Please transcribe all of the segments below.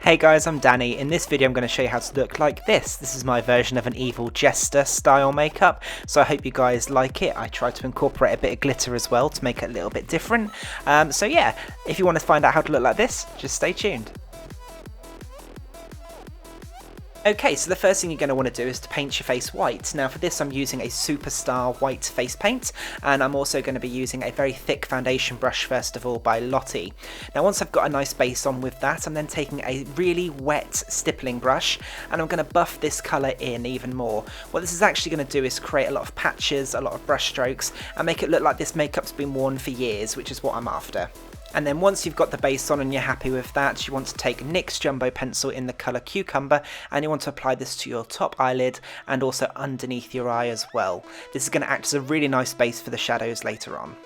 Hey guys, I'm Danny. In this video I'm going to show you how to look like this. This is my version of an Evil Jester style makeup, so I hope you guys like it. I try to incorporate a bit of glitter as well to make it a little bit different. So yeah, if you want to find out how to look like this, just stay tuned. Okay, so the first thing you're going to want to do is to paint your face white. Now for this I'm using a Superstar white face paint, and I'm also going to be using a very thick foundation brush first of all by Lottie. Now once I've got a nice base on with that, I'm then taking a really wet stippling brush and I'm going to buff this colour in even more. What this is actually going to do is create a lot of patches, a lot of brush strokes, and make it look like this makeup's been worn for years, which is what I'm after. And then once you've got the base on and you're happy with that, you want to take NYX Jumbo Pencil in the colour Cucumber and you want to apply this to your top eyelid and also underneath your eye as well. This is going to act as a really nice base for the shadows later on.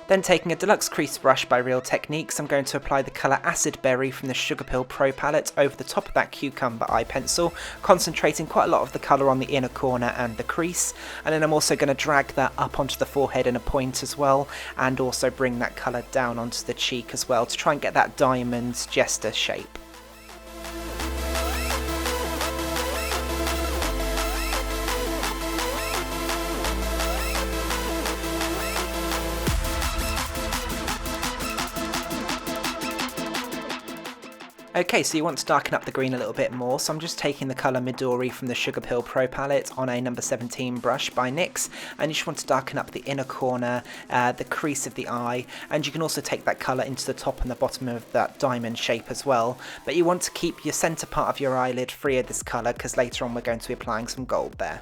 Then taking a deluxe crease brush by Real Techniques, I'm going to apply the colour Acidberry from the Sugarpill Pro palette over the top of that Cucumber eye pencil, concentrating quite a lot of the colour on the inner corner and the crease, and then I'm also going to drag that up onto the forehead in a point as well, and also bring that colour down onto the cheek as well to try and get that diamond jester shape. Okay, so you want to darken up the green a little bit more, so I'm just taking the colour Midori from the Sugarpill Pro palette on a number 17 brush by NYX, and you just want to darken up the inner corner, the crease of the eye, and you can also take that colour into the top and the bottom of that diamond shape as well, but you want to keep your centre part of your eyelid free of this colour because later on we're going to be applying some gold there.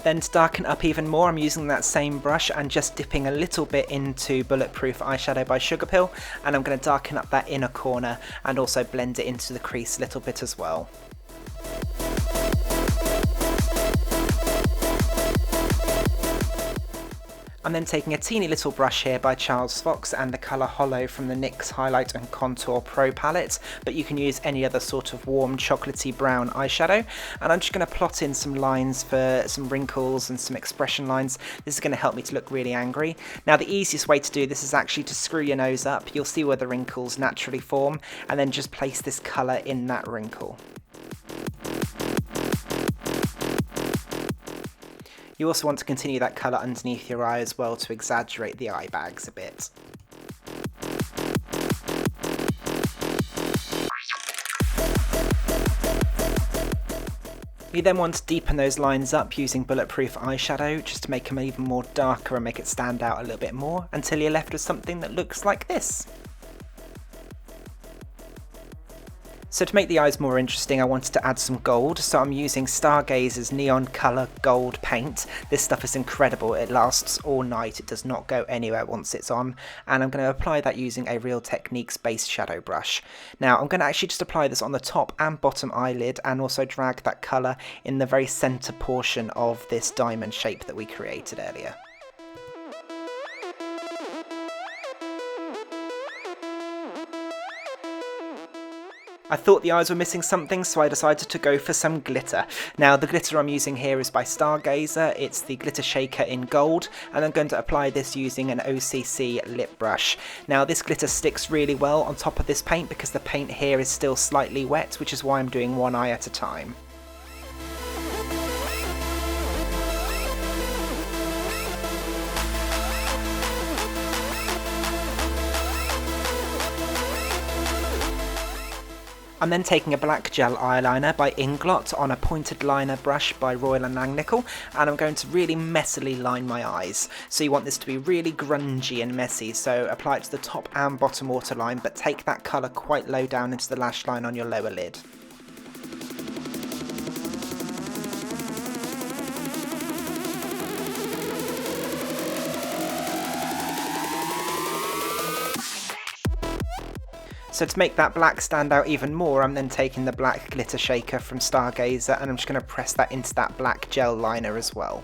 Then to darken up even more, I'm using that same brush and just dipping a little bit into Bulletproof eyeshadow by Sugarpill, and I'm going to darken up that inner corner and also blend it into the crease a little bit as well. I'm then taking a teeny little brush here by Charles Fox and the colour Hollow from the NYX Highlight and Contour Pro palette, but you can use any other sort of warm chocolatey brown eyeshadow, and I'm just going to plot in some lines for some wrinkles and some expression lines. This is going to help me to look really angry. Now the easiest way to do this is actually to screw your nose up. You'll see where the wrinkles naturally form, and then just place this colour in that wrinkle. You also want to continue that colour underneath your eye as well to exaggerate the eye bags a bit. You then want to deepen those lines up using Bulletproof eyeshadow just to make them even more darker and make it stand out a little bit more until you're left with something that looks like this. So to make the eyes more interesting, I wanted to add some gold, so I'm using Stargazer's Neon Colour Gold paint. This stuff is incredible, it lasts all night, it does not go anywhere once it's on, and I'm going to apply that using a Real Techniques base shadow brush. Now I'm going to actually just apply this on the top and bottom eyelid and also drag that colour in the very centre portion of this diamond shape that we created earlier. I thought the eyes were missing something, so I decided to go for some glitter. Now the glitter I'm using here is by Stargazer, it's the glitter shaker in gold, and I'm going to apply this using an OCC lip brush. Now this glitter sticks really well on top of this paint because the paint here is still slightly wet, which is why I'm doing one eye at a time. I'm then taking a black gel eyeliner by Ingot on a pointed liner brush by Royal & Langnickel, and I'm going to really messily line my eyes. So you want this to be really grungy and messy, so apply it to the top and bottom waterline, but take that colour quite low down into the lash line on your lower lid. So to make that black stand out even more, I'm then taking the black glitter shaker from Stargazer and I'm just going to press that into that black gel liner as well.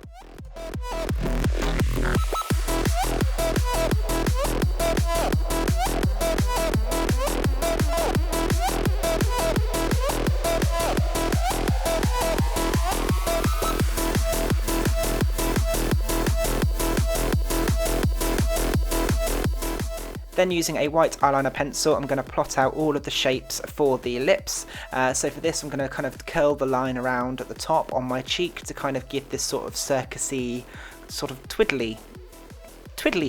Then using a white eyeliner pencil, I'm going to plot out all of the shapes for the lips. So for this, I'm going to kind of curl the line around at the top on my cheek to kind of give this sort of circusy, sort of twiddly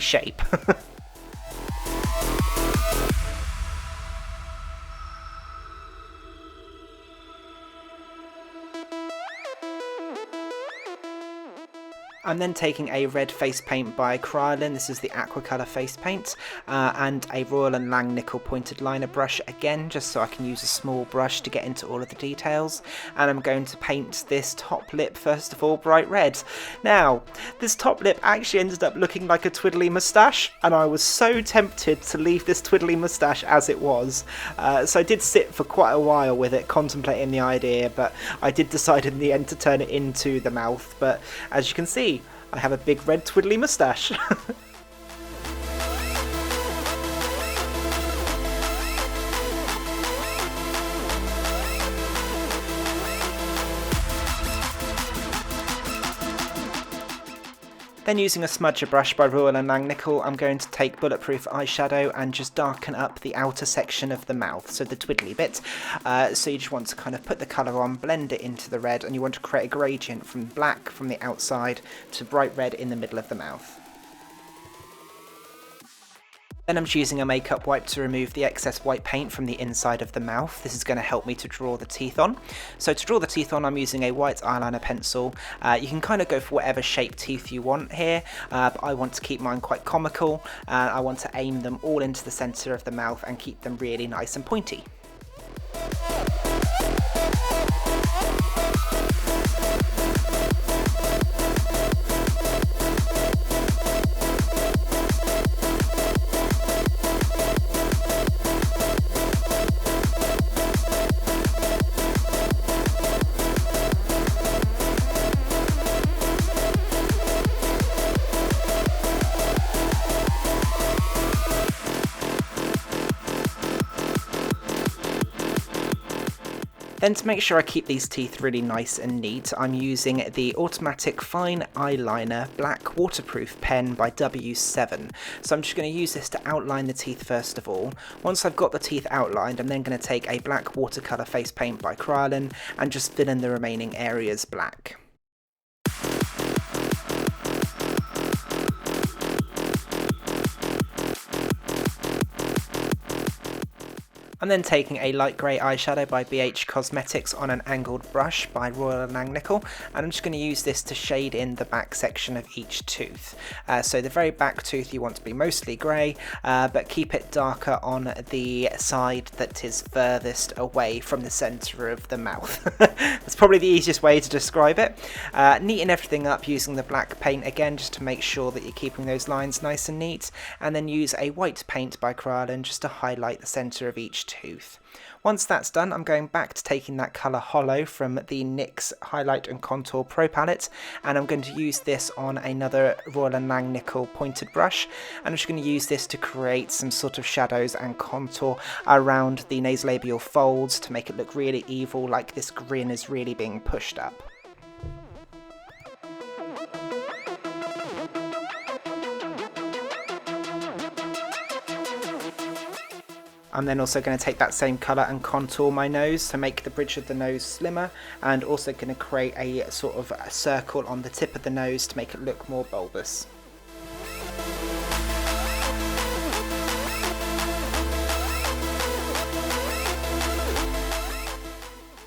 shape. I'm then taking a red face paint by Kryolan, this is the Aqua colour face paint, and a Royal & Langnickel pointed liner brush again, just so I can use a small brush to get into all of the details. And I'm going to paint this top lip first of all bright red. Now, this top lip actually ended up looking like a twiddly moustache, and I was so tempted to leave this twiddly moustache as it was. So I did sit for quite a while with it, contemplating the idea, but I did decide in the end to turn it into the mouth. But as you can see, I have a big red twiddly moustache. Then using a smudger brush by Royal & Langnickel, I'm going to take Bulletproof eyeshadow and just darken up the outer section of the mouth, so the twiddly bit. So you just want to kind of put the colour on, blend it into the red, and you want to create a gradient from black from the outside to bright red in the middle of the mouth. Then I'm just using a makeup wipe to remove the excess white paint from the inside of the mouth. This is going to help me to draw the teeth on. So to draw the teeth on, I'm using a white eyeliner pencil. You can kind of go for whatever shape teeth you want here, but I want to keep mine quite comical, and I want to aim them all into the centre of the mouth and keep them really nice and pointy. Then to make sure I keep these teeth really nice and neat, I'm using the Automatic Fine Eyeliner Black Waterproof pen by W7. So I'm just going to use this to outline the teeth first of all. Once I've got the teeth outlined, I'm then going to take a black watercolour face paint by Kryolan and just fill in the remaining areas black. I'm then taking a light grey eyeshadow by BH Cosmetics on an angled brush by Royal & Langnickel, and I'm just going to use this to shade in the back section of each tooth. So the very back tooth you want to be mostly grey, but keep it darker on the side that is furthest away from the centre of the mouth. That's probably the easiest way to describe it. Neaten everything up using the black paint again, just to make sure that you're keeping those lines nice and neat, and then use a white paint by Kryolan just to highlight the centre of each tooth. Once that's done, I'm going back to taking that colour Hollow from the NYX Highlight and Contour Pro Palette, and I'm going to use this on another Royal & Langnickel pointed brush, and I'm just going to use this to create some sort of shadows and contour around the nasolabial folds to make it look really evil, like this grin is really being pushed up. I'm then also going to take that same colour and contour my nose to make the bridge of the nose slimmer, and also going to create a sort of a circle on the tip of the nose to make it look more bulbous.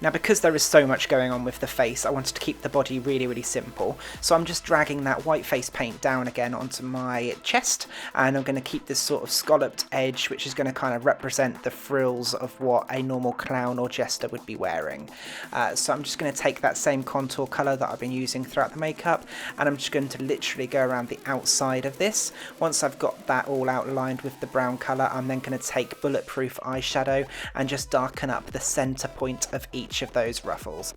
Now, because there is so much going on with the face, I wanted to keep the body really simple, so I'm just dragging that white face paint down again onto my chest, and I'm going to keep this sort of scalloped edge, which is going to kind of represent the frills of what a normal clown or jester would be wearing. So I'm just going to take that same contour colour that I've been using throughout the makeup, and I'm just going to literally go around the outside of this. Once I've got that all outlined with the brown colour, I'm then going to take Bulletproof eyeshadow and just darken up the centre point of each of those ruffles.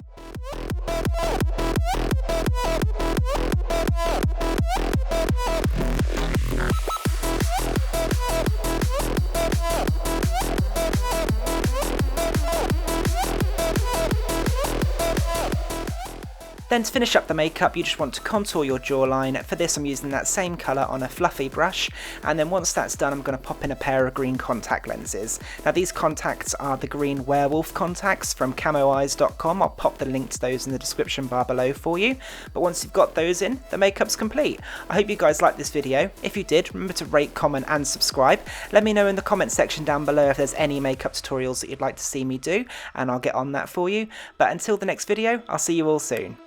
Then to finish up the makeup, you just want to contour your jawline. For this I'm using that same colour on a fluffy brush, and then once that's done I'm going to pop in a pair of green contact lenses. Now these contacts are the green werewolf contacts from camoeyes.com. I'll pop the link to those in the description bar below for you. But once you've got those in, the makeup's complete. I hope you guys liked this video. If you did, remember to rate, comment and subscribe. Let me know in the comment section down below if there's any makeup tutorials that you'd like to see me do, and I'll get on that for you. But until the next video, I'll see you all soon.